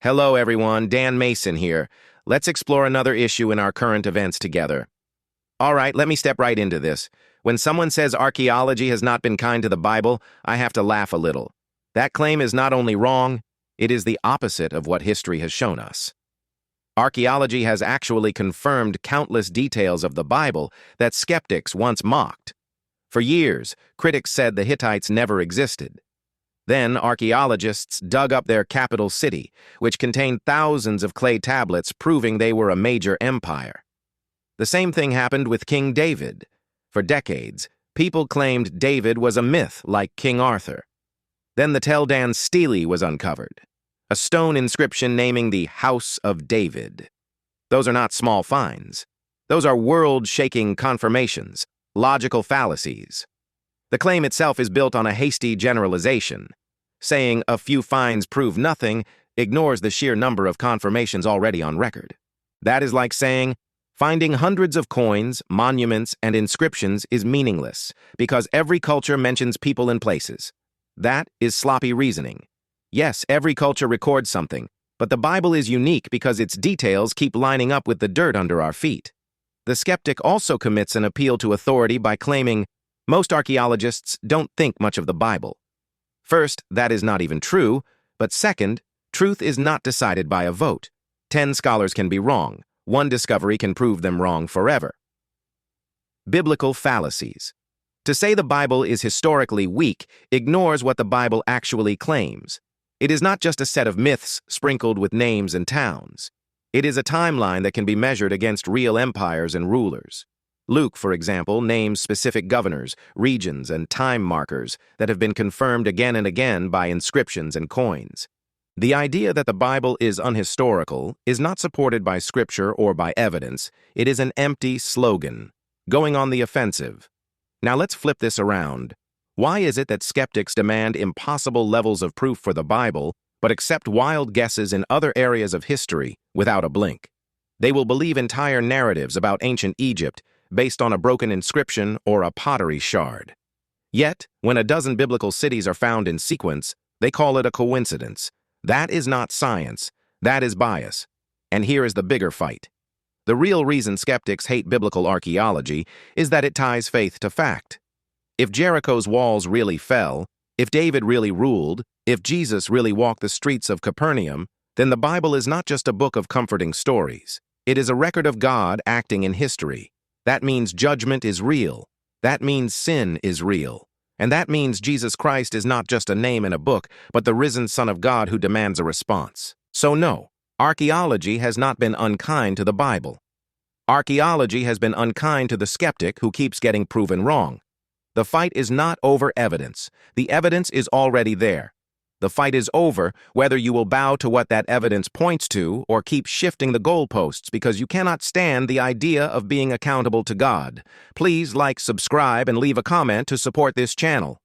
Hello everyone, Dan Mason here. Let's explore another issue in our current events together. All right, let me step right into this. When someone says archaeology has not been kind to the Bible, I have to laugh a little. That claim is not only wrong, it is the opposite of what history has shown us. Archaeology has actually confirmed countless details of the Bible that skeptics once mocked. For years, critics said the Hittites never existed. Then, archaeologists dug up their capital city, which contained thousands of clay tablets proving they were a major empire. The same thing happened with King David. For decades, people claimed David was a myth like King Arthur. Then the Tel Dan Stele was uncovered, a stone inscription naming the House of David. Those are not small finds. Those are world-shaking confirmations, logical fallacies. The claim itself is built on a hasty generalization. Saying a few finds prove nothing ignores the sheer number of confirmations already on record. That is like saying, finding hundreds of coins, monuments, and inscriptions is meaningless because every culture mentions people and places. That is sloppy reasoning. Yes, every culture records something, but the Bible is unique because its details keep lining up with the dirt under our feet. The skeptic also commits an appeal to authority by claiming, most archaeologists don't think much of the Bible. First, that is not even true, but second, truth is not decided by a vote. 10 scholars can be wrong. One discovery can prove them wrong forever. Biblical fallacies. To say the Bible is historically weak ignores what the Bible actually claims. It is not just a set of myths sprinkled with names and towns. It is a timeline that can be measured against real empires and rulers. Luke, for example, names specific governors, regions, and time markers that have been confirmed again and again by inscriptions and coins. The idea that the Bible is unhistorical is not supported by scripture or by evidence. It is an empty slogan, going on the offensive. Now let's flip this around. Why is it that skeptics demand impossible levels of proof for the Bible, but accept wild guesses in other areas of history without a blink? They will believe entire narratives about ancient Egypt based on a broken inscription or a pottery shard. Yet, when a dozen biblical cities are found in sequence, they call it a coincidence. That is not science. That is bias. And here is the bigger fight. The real reason skeptics hate biblical archaeology is that it ties faith to fact. If Jericho's walls really fell, if David really ruled, if Jesus really walked the streets of Capernaum, then the Bible is not just a book of comforting stories. It is a record of God acting in history. That means judgment is real. That means sin is real. And that means Jesus Christ is not just a name in a book, but the risen Son of God who demands a response. So no, archaeology has not been unkind to the Bible. Archaeology has been unkind to the skeptic who keeps getting proven wrong. The fight is not over evidence. The evidence is already there. The fight is over whether you will bow to what that evidence points to or keep shifting the goalposts because you cannot stand the idea of being accountable to God. Please like, subscribe, and leave a comment to support this channel.